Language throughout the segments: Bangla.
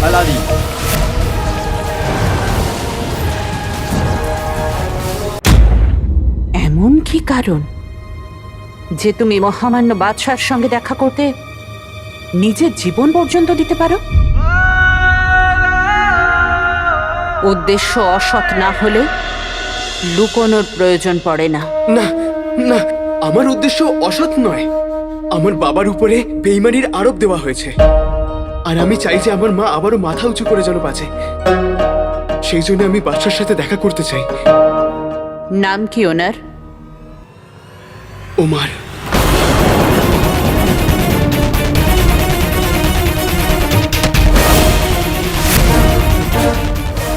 হালালি। এমন কি কারণ যে তুমি মহামান্য বাদশার সঙ্গে দেখা করতে নিজের জীবন পর্যন্ত দিতে পারো? উদ্দেশ্য অসৎ না হলে লুকোনোর প্রয়োজন পড়ে না। না না, আমার উদ্দেশ্য অসৎ নয়। আমার বাবার উপরে বেইমানির আরোপ দেওয়া হয়েছে, আর আমি চাই যে আমার মা আবারও মাথা উঁচু করে যেন বাঁচে। সেই জন্য আমি বাদশার সাথে দেখা করতে চাই। নাম কি ওনার? ওমার।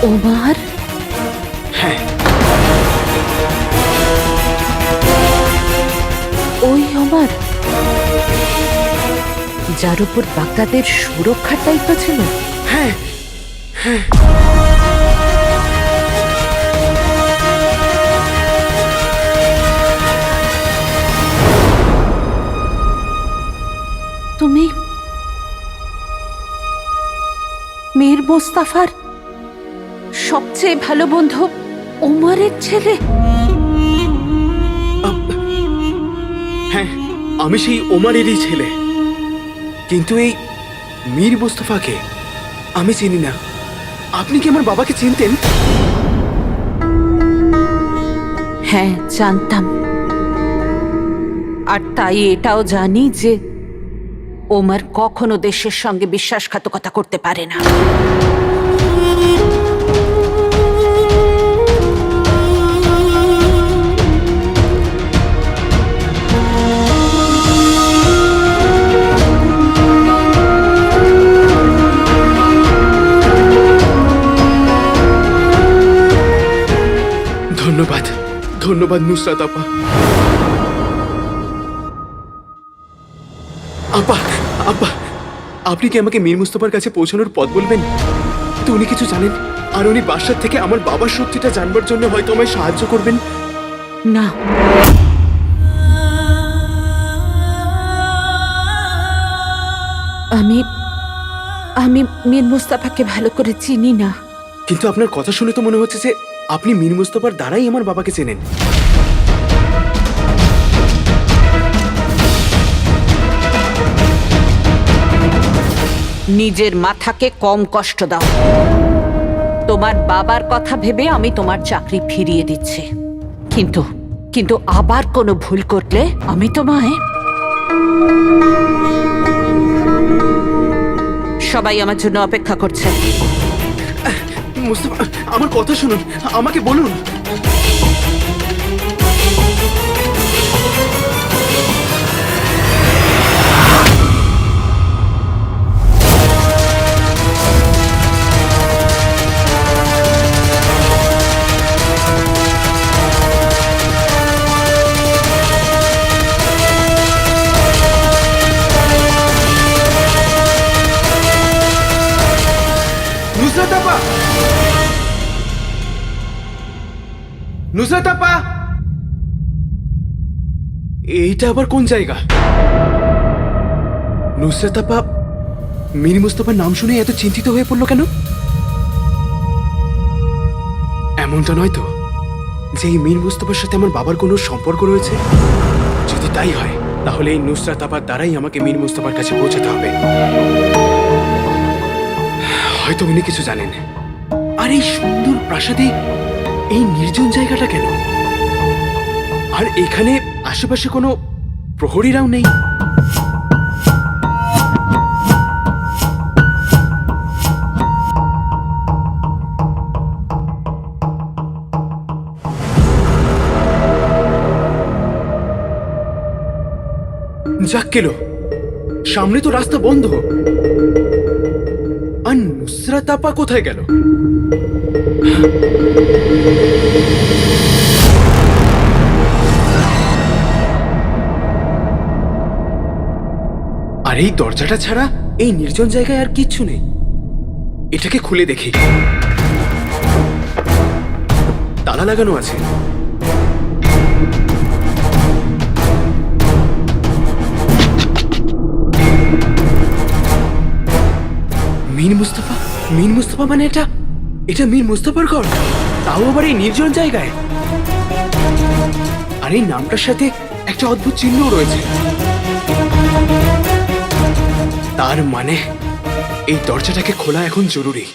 ওমার? হ্যাঁ, ওই ওমার যার উপর বাগদাদের সুরক্ষার দায়িত্ব ছিল? হ্যাঁ, হ্যাঁ। তুমি মীর মুস্তাফার সবচেয়ে ভালো বন্ধু ওমরের ছেলে? হ্যাঁ, আমি সেই ওমারেরই ছেলে। কিন্তু এই মীর মুস্তাফাকে আমি চিনি না। আপনি কি আমার বাবাকে চিনতেন? হ্যাঁ, জানতাম। আর তাই এটাও জানি যে ওমর কখনো দেশের সঙ্গে বিশ্বাসঘাতকতা করতে পারে না। ধন্যবাদ, ধন্যবাদ নুসরাত আপা। আপা, আপা, আপনি কি আমাকে মীর মুস্তাফার কাছে পৌঁছানোর পথ বলবেন? তো উনি কিছু জানেন, আর উনি বাসার থেকে আমার বাবার সত্যিটা জানবার জন্য হয়তো আমায় সাহায্য করবেন। না, আমি আমি মীর মুস্তাফাকে ভালো করে চিনি না। কিন্তু আপনার কথা শুনে তো মনে হচ্ছে যে আপনি মীর মুস্তাফার দ্বারাই আমার বাবাকে চেনেন। নিজের মাথাকে কম কষ্ট দাও। তোমার বাবার কথা ভেবে আমি তোমার চাকরি ফিরিয়ে দিচ্ছি, কিন্তু কিন্তু আবার কোনো ভুল করলে আমি তোমায়... সবাই আমার জন্য অপেক্ষা করছে। মুস্তাফা, আমার কথা শুনুন, আমাকে বলুন। নুসরাত আপা, নুসরাত আপা, এইটা আবার কোন জায়গা? নুসরাত আপা মীর মুস্তাফার নাম শুনে এত চিন্তিত হয়ে পড়লো কেন? এমনটা নয় তো যে এই মীর মুস্তাফার সাথে আমার বাবার কোনো সম্পর্ক রয়েছে? যদি তাই হয় তাহলে এই নুসরাত আপার দ্বারাই আমাকে মীর মুস্তাফার কাছে পৌঁছাতে হবে। হয়তো উনি কিছু জানেন। আর এই সুন্দর প্রাসাদে এই নির্জন জায়গাটা কেন? আর এখানে আশেপাশে কোনো প্রহরীরাও নেই। যাক গেল, সামনে তো রাস্তা বন্ধ। আর নুসরাত আপা কোথায় গেল? আর এই দরজাটা ছাড়া এই নির্জন জায়গায় আর কিচ্ছু নেই। এটাকে খুলে দেখি। তালা লাগানো আছে। মীর মুস্তাফা মীর মুস্তাফা মানে এটা এটা মীর মুস্তাফার ঘর, তাও আবার এই নির্জন জায়গায়। আর এই নামটার সাথে একটা অদ্ভুত চিহ্ন রয়েছে। তার মানে এই দরজাটাকে খোলা এখন জরুরি।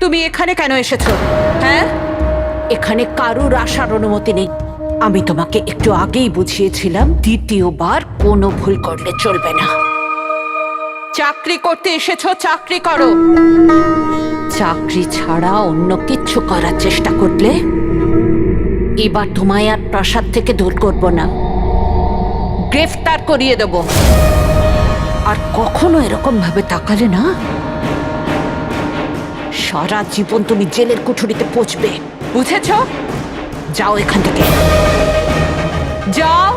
তুমি এখানে কেন এসেছো? হ্যাঁ, এখানে কারোর আসার অনুমতি নেই। আমি তোমাকে একটু আগেই বুঝিয়েছিলাম, দ্বিতীয়বার কোনো ভুল করলে চলবে না। চাকরি করতে এসেছো, চাকরি করো। চাকরি ছাড়া অন্য কিচ্ছু করার চেষ্টা করলে এবার তোমায় আর প্রাসাদ থেকে দূর করব না, গ্রেফতার করিয়ে দেব। আর কখনো এরকম ভাবে তাকালে না, সারা জীবন তুমি জেলের কুঠুরিতে পৌঁছবে, বুঝেছ? যাও এখান থেকে, যাও।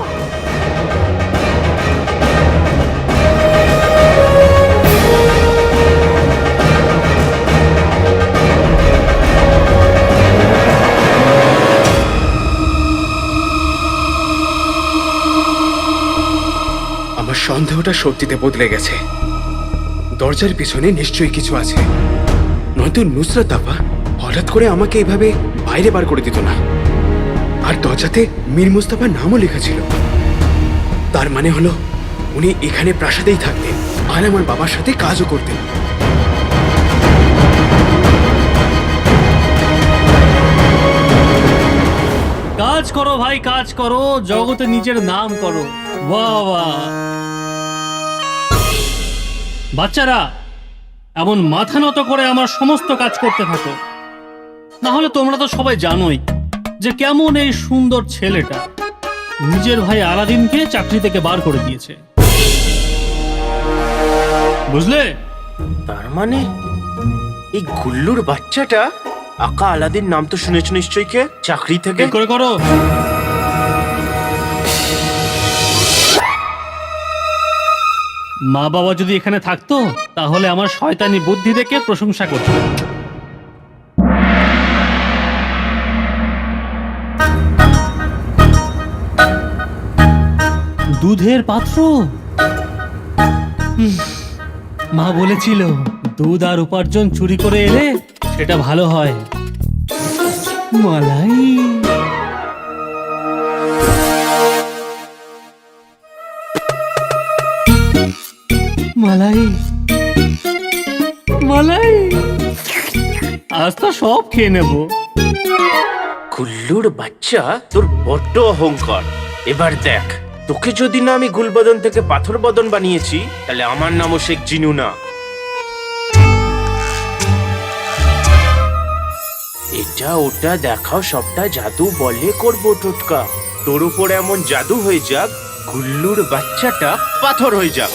আমার সন্দেহটা সত্যিতে বদলে গেছে। দরজার পিছনে নিশ্চয়ই কিছু আছে, নয়তো নুসরাত আপা হঠাৎ করে আমাকে এভাবে বাইরে বার করে দিত না। আর দরজাতে মীর মুস্তাফার নামও লেখা ছিল। তার মানে হলো উনি এখানে প্রাসাদেই থাকতেন আর আমার বাবার সাথে কাজও করতেন। কাজ করো ভাই, কাজ করো, জগতে নিজের নাম করো। বাহ বাহ। বাচ্চারা, এমন মাথা নত করে আমার সমস্ত কাজ করতে থাকো, না হলে তোমরা তো সবাই জানোই যে কেমন এই সুন্দর ছেলেটা নিজের ভাই আলাদিনকে চাকরি থেকে বার করে দিয়েছে, বুঝলে? তার মানে এই গুল্লুর বাচ্চাটা আকা আলাদিন নাম তো শুনেছ নিশ্চয়ই, কে চাকরি থেকে ঠিক করে করো। মা বাবা যদি এখানে থাকতো তাহলে আমার শয়তানি বুদ্ধি দেখে প্রশংসা করতো। দুধের পাত্র, মা বলেছিল দুধ আর উপার্জন চুরি করে এলে সেটা ভালো হয়। মালাই, মালাই, মালাই, আজ তো সব খেয়ে নেব। গুল্লুর বাচ্চা, তোর বড্ড অহংকার। এবার দেখ, তোকে যদি না আমি গুলবদন থেকে পাথর বদন বানিয়েছি, তাহলে আমার নামও শেখ জিনু না। এটা ওটা দেখাও, সবটা জাদু বলে করবো টোটকা। তোর উপর এমন জাদু হয়ে যাক, গুল্লুর বাচ্চাটা পাথর হয়ে যাক।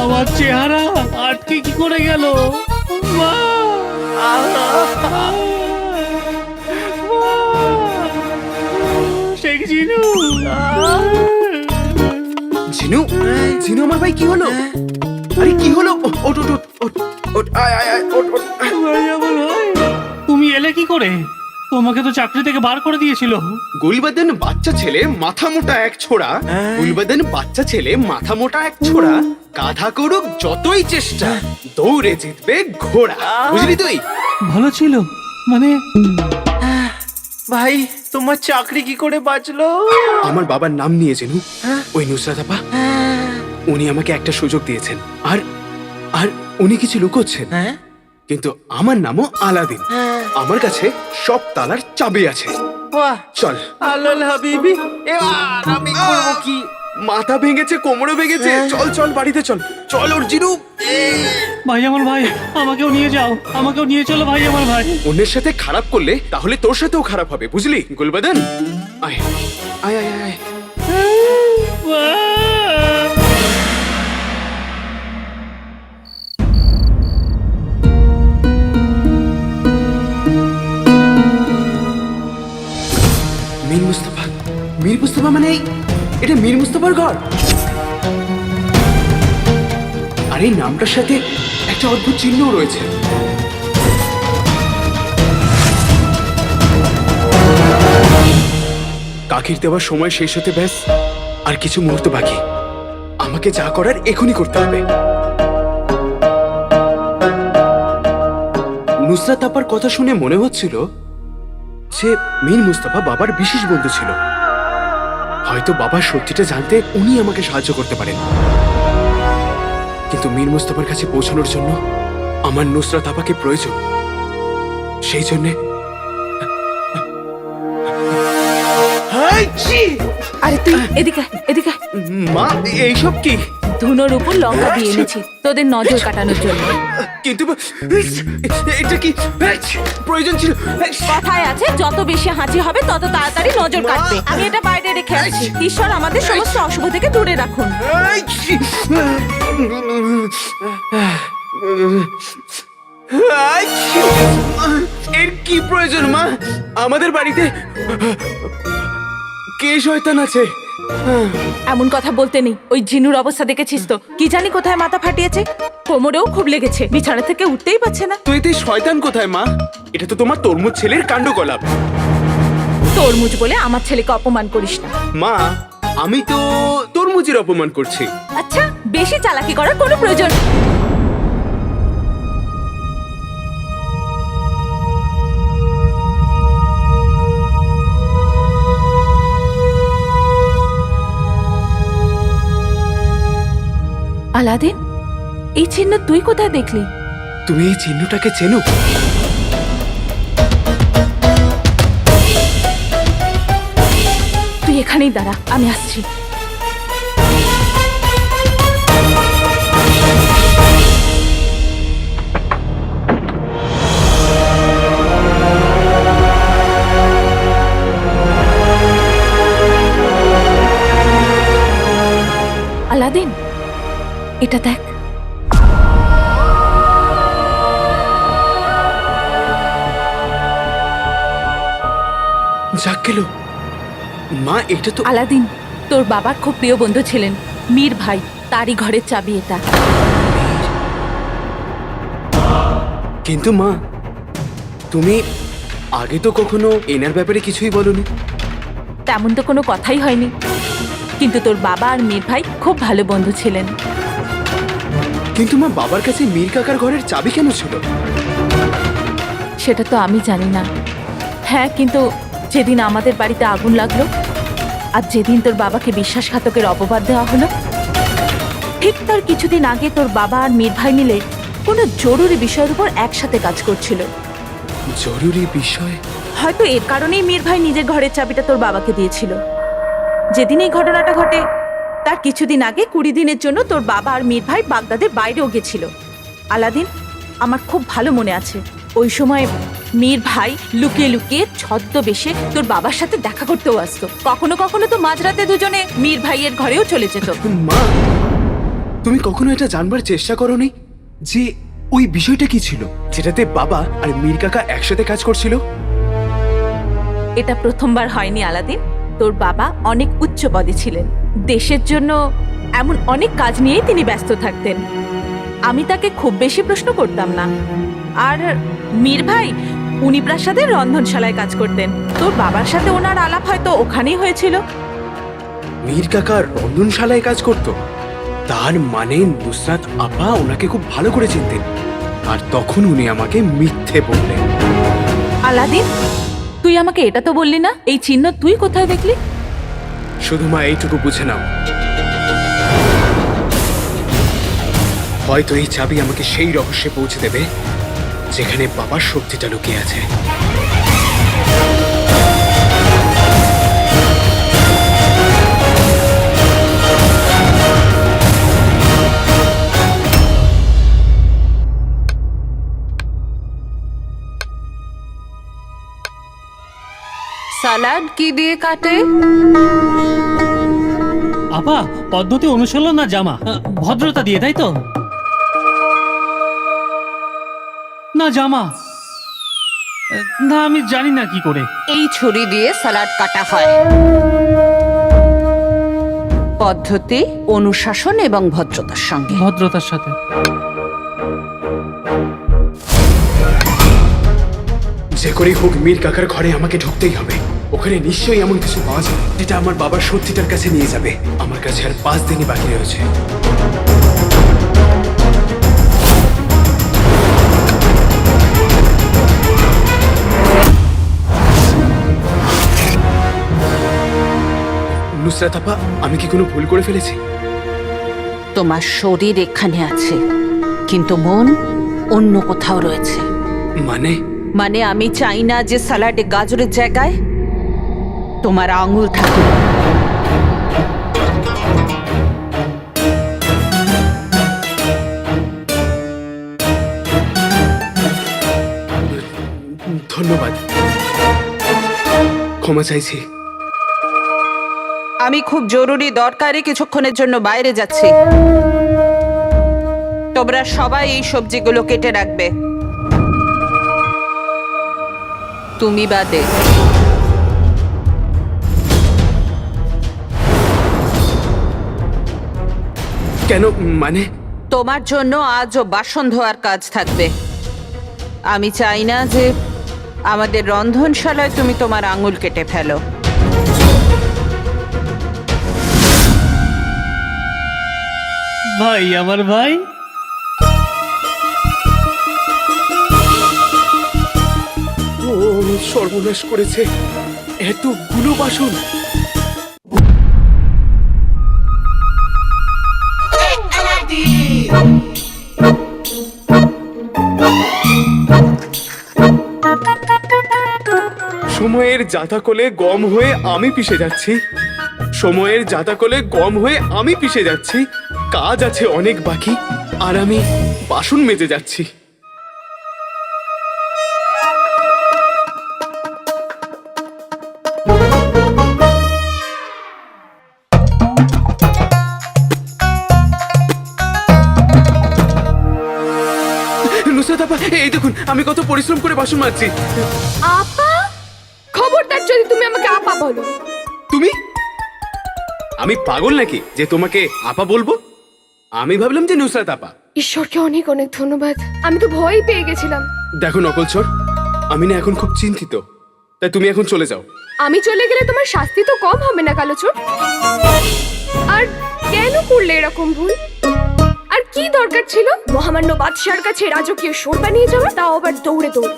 আমার চেহারা আটকে কি করে গেল? মা! শেখ জিনু! জিনু, জিনু আমার ভাই, কি হলো? আরে কি হলো? ওঠ ওঠ ওঠ ওঠ ওঠ, আয় আয় আয়, ওঠ ওঠ। ভাই, আমার ভাই, তুমি এলে কি করে? তোমাকে তো চাকরি থেকে বার করে দিয়েছিল। গুলবদন বাচ্চা ছেলে মাথা মোটা এক ছোড়া, গুলবদন বাচ্চা ছেলে মাথা মোটা এক ছোড়া, গাধা করুক যতই চেষ্টা, দৌড়ে জিতবে ঘোড়া। বুঝলি তুই? ভালো ছিল মানে? ভাই, তোমার চাকরি কি করে বাঁচলো? আমার বাবার নাম নিয়ে জেনু, ওই নুসরাত আপা, উনি আমাকে একটা সুযোগ দিয়েছেন। আর আর উনি কিছু লুকোচ্ছেন, কিন্তু আমার নামও আলাদিন। আমার কাছে সব তালার চাবি আছে। বাহ, চল। আলাল হাবিবি, এবার আমি করব কি? মাথা ভেঙেছে, কোমরও ভেঙেছে, চল চল বাড়িতে চল। চল ওর জিনু। ভাই আমার ভাই, আমাকেও নিয়ে যাও, আমাকেও নিয়ে চলো ভাই আমার ভাই। অন্যের সাথে খারাপ করলে তাহলে তোর সাথেও খারাপ হবে, বুঝলি গুলবদন? আয় আয় আয় আয়, আয়। মা! জিনু, জিনু আমার ভাই, কি হলো? আরে কি হলো? আমার চেহারা আটকে কি করে গেল? মা! আরে কি হলো? আহ! আয় আয় আয়, ওঠ ওঠ। এটা মীর মুস্তফার ঘর। আর এই নামটার সাথে একটা অদ্ভুত চিহ্নও রয়েছে। কাকির দেওয়ার সময় শেষ হতে ব্যাস আর কিছু মুহূর্ত বাকি। আমাকে যা করার এখনই করতে হবে। নুসরাত আপার কথা শুনে মনে হচ্ছিল যে মীর মুস্তাফা বাবার বিশেষ বন্ধু ছিল। হয়তো বাবার সত্যিটা জানতে উনি আমাকে সাহায্য করতে পারেন। কিন্তু মীর মুস্তাফার কাছে পৌঁছানোর জন্য আমার নুসরাত আপাকে প্রয়োজন। সেই জন্যে আরে তুই এদিকে আয়, এদিকে আয়। মা, এইসব কি? ধুনোর উপর লঙ্কা দিয়ে এনেছি তোদের নজর কাটানোর জন্য। কিন্তু এটা কি প্রয়োজন ছিল? কথায় আছে যত বেশি হাঁচি হবে তত তাড়াতাড়ি নজর কাটবে। আমি এটা বাইরে রেখে আসছি। ঈশ্বর আমাদের সমস্ত অশুভ থেকে দূরে রাখুন। এর কি প্রয়োজন মা? আমাদের বাড়িতে কে শয়তান আছে? এমন কথা বলতে নেই। ওই ঝিনুর অবস্থা দেখেছিস তো? কি জানি কোথায় মাথা ফাটিয়েছে, কোমরেও খুব লেগেছে, বিছানা থেকে উঠতেই পারছে না। তুই তুই শয়তান কোথায় মা? এটা তো তোমার তরমুজ ছেলের কাণ্ডকলাপ। তরমুজ বলে আমার ছেলেকে অপমান করিস না। মা, আমি তো তরমুজের অপমান করছি। আচ্ছা, বেশি চালাকি করার কোনো প্রয়োজন। আলাদিন, এই চিহ্ন তুই কোথায় দেখলি? তুমি এই চিহ্নটাকে চেনো? তুই এখানেই দাঁড়া, আমি আসছি। আলাদিন, এটা দেখ। যাক গেল মা, এটা তো আলাদিন তোর বাবার খুব প্রিয় বন্ধু ছিলেন মীর ভাই, তারই ঘরের চাবি এটা। কিন্তু মা, তুমি আগে তো কখনো এনার ব্যাপারে কিছুই বলনি। তেমন তো কোনো কথাই হয়নি, কিন্তু তোর বাবা আর মীর ভাই খুব ভালো বন্ধু ছিলেন। কিন্তু মা, বাবার কাছে মীর কাকার ঘরের চাবি কেন ছিল? সেটা তো আমি জানি না। হ্যাঁ, কিন্তু যেদিন আমাদের বাড়িতে আগুন লাগলো আর যেদিন তোর বাবাকে বিশ্বাসঘাতকের অপবাদ দেওয়া হলো, ঠিক তার কিছুদিন আগে তোর বাবা আর মীর ভাই মিলে কোনো জরুরি বিষয়ের উপর একসাথে কাজ করছিল। জরুরি বিষয়? হয়তো এর কারণেই মীর ভাই নিজের ঘরের চাবিটা তোর বাবাকে দিয়েছিল। যেদিন এই ঘটনাটা ঘটে তার কিছুদিন আগে 20 দিনের জন্য তোর বাবা আর মীর ভাই বাগদাদের বাইরেও গেছিল। আলাদিন, আমার খুব ভালো মনে আছে ওই সময় মীর ভাই লুকিয়ে লুকিয়ে ছদ্মবেশে তোর বাবার সাথে দেখা করতেও আসতো। কখনো কখনো তো মাঝরাতে দুজনে মীর ভাইয়ের ঘরেও চলে যেত। মা, তুমি কখনো এটা জানবার চেষ্টা করোনি যে ওই বিষয়টা কি ছিল যেটাতে বাবা আর মীর কাকা একসাথে কাজ করছিল? এটা প্রথমবার হয়নি আলাদিন। তোর বাবা অনেক উচ্চ পদে ছিলেন, দেশের জন্য এমন অনেক কাজ নিয়েই তিনি ব্যস্ত থাকতেন। আমি তাকে খুব বেশি প্রশ্ন করতাম না। আর মীর ভাই উনি প্রাসাদের রন্ধনশালায় কাজ করতেন। তোর বাবার সাথে ওনার আলাপ হয়তো ওখানেই হয়েছিল। মীর কাকা রন্ধনশালায় কাজ করত? তার মানে নুসরাত আপা ওনাকে খুব ভালো করে চিনতেন, আর তখন উনি আমাকে মিথ্যে বললেন। আলাদিন, তুই আমাকে এটা তো বললি না এই চিহ্ন তুই কোথায় দেখলি? শুধু মা এইটুকু বুঝে নাও, হয়তো এই চাবি আমাকে সেই রহস্যে পৌঁছে দেবে যেখানে বাবার শক্তিটা লুকিয়ে আছে। সালাড কি দিয়ে কাটে? আপা, পদ্ধতি অনুশীলন না জামা? ভদ্রতা দিয়ে, তাই তো? না জামা? না, আমি জানি না কি করে। এই ছুরি দিয়ে সালাড কাটা হয়। পদ্ধতি, অনুশাসন এবং ভদ্রতার সঙ্গে। ভদ্রতার সাথে। যে করেই হোক মীর কাকার ঘরে আমাকে ঢুকতেই হবে। ওখানে নিশ্চয়ই এমন কিছু পাওয়া যাবে যেটা আমার বাবার সত্যিটার কাছে নিয়ে যাবে। আমার কাছে আর 5 দিনই বাকি রয়েছে। নুসরাত আপা, আমি কি কোনো ভুল করে ফেলেছি? তোমার শরীর এখানে আছে, কিন্তু মন অন্য কোথাও রয়েছে। মানে আমি চাই না যে সালাডে গাজরের জায়গায় তোমার আঙুল থাকে। ধন্যবাদ, ক্ষমা চাইছি। আমি খুব জরুরি দরকারে কিছুক্ষণের জন্য বাইরে যাচ্ছি। তোমরা সবাই এই সবজিগুলো কেটে রাখবে, তুমি বাদে। কেন? মানে তোমার জন্য আজও বাসন ধোয়ার কাজ থাকবে। আমি চাই না যে আমাদের রন্ধনশালায় তুমি তোমার আঙুল কেটে ফেলো। ভাই, আমার ভাই। ও সর্বনাশ করেছে, এতগুলো বাসন। সময়ের জাতাকলে গম হয়ে আমি পিষে যাচ্ছি। সময়ের জাতাকলে গম হয়ে আমি পিষে যাচ্ছি। কাজ আছে অনেক বাকি, আর আমি বাসন মেজে যাচ্ছি। নুসরাত আপা, এই দেখুন আমি কত পরিশ্রম করে বাসন মাজছি। আপা, খবরদার যদি তুমি আমাকে আপা বলো। তুমি? আমি পাগল নাকি যে তোমাকে আপা বলবো? আমি ভাবলাম যে নুসরাত আপা। ঈশ্বরকে অনেক অনেক ধন্যবাদ, আমি তো ভয় পেয়ে গেছিলাম। দেখো নকলচর, আমি না এখন খুব চিন্তিত, তাই তুমি এখন চলে যাও। আমি চলে গেলে তোমার শাস্তি তো কম হবে না কালোচোর। আর কেন করলে এরকম ভুল? আর কি দরকার ছিল মহামান্য বাদশার কাছে রাজকীয় শোরবা নিয়ে যাওয়া, তাও আবার দৌড়ে দৌড়ে?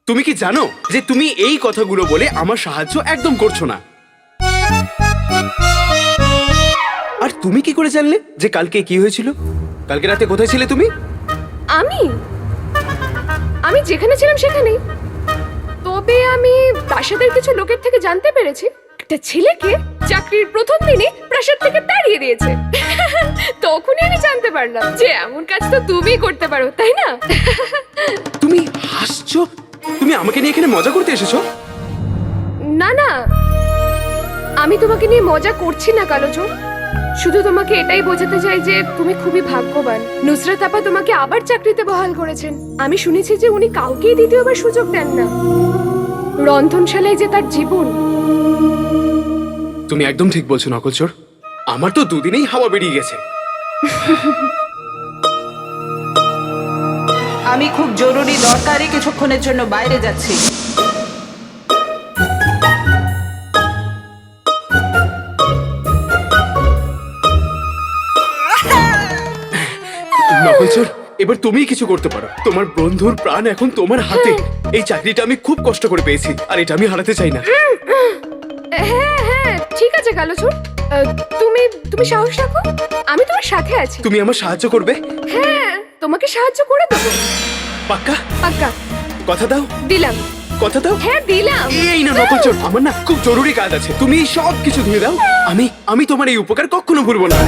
তুমি কি জানো যে তুমি এই কথাগুলো বলে আমার সাহায্য একদম করছো না? আর তুমি কি করে জানলে যে কালকে কি হয়েছিল? কালকে রাতে কোথায় ছিলে তুমি? আমি যেখানে ছিলাম সেখানেই। তবে আমি প্রাসাদের কিছু লোকের থেকে জানতে পেরেছি একটা ছেলেকে চাকরির প্রথম দিনে প্রাসাদ থেকে তাড়িয়ে দিয়েছে। তখনই আমি জানতে পারলাম যে এমন কাজ তো তুমি করতে পারো, তাই না? তুমি হাসছো? তুমি আমাকে নিয়ে এখানে মজা করতে এসেছো? না না, আমি তোমাকে নিয়ে মজা করছি না কালোচোর। শুধু তোমাকে এটাই বোঝাতে চাই যে তুমি খুবই ভাগ্যবান। নুসরাত আপা তোমাকে আবার চাকরিতে বহাল করেছেন। আমি শুনেছি যে উনি কাউকেই দ্বিতীয়বার সুযোগ দেন না। রন্ধনশালায় যে তার জীবন। তুমি একদম ঠিক বলছো নকলচোর, আমার তো দুদিনেই হাওয়া বেরিয়ে গেছে। আমি খুব জরুরি দরকারে কিছুক্ষণের জন্য বাইরে যাচ্ছি। নকলচোর, এবার তুমিই কিছু করতে পারো। তোমার বন্ধুর প্রাণ এখন তোমার হাতে। এই চাকরিটা আমি খুব কষ্ট করে পেয়েছি, আর এটা আমি হারাতে চাই না। হ্যাঁ হ্যাঁ, ঠিক আছে কালোচোর, তুমি সাহস রাখো, আমি তোমার সাথে আছি। তুমি আমার সাহায্য করবে? হ্যাঁ, তোমাকে সাহায্য করে দেবো। পাক্কা? পাক্কা। কথা দাও। দিলাম। কথা দাও। হ্যাঁ দিলাম। এই না নকলচোর, আমার না খুব জরুরি কাজ আছে, তুমি সব কিছু ধুয়ে দাও। আমি তোমার এই উপকার কখনো ভুলবো না।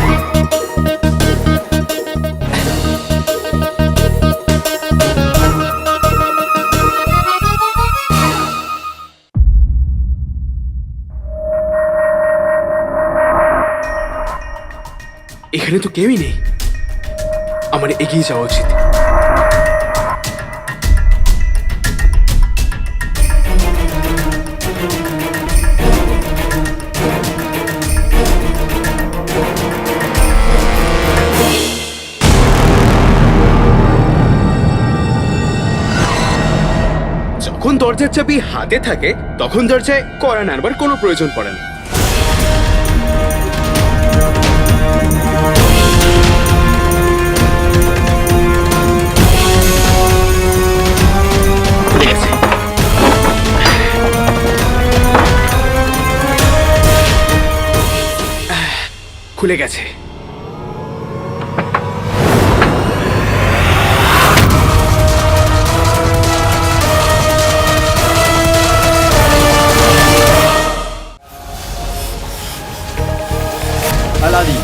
এখানে তো কেউই নেই, আমার এগিয়ে যাওয়া উচিত। দরজার চাবি হাতে থাকে তখন দরজায় কড়া নাড়বার কোনো প্রয়োজন পড়ে না। খুলে গেছে। খুলে গেছে। আলাদি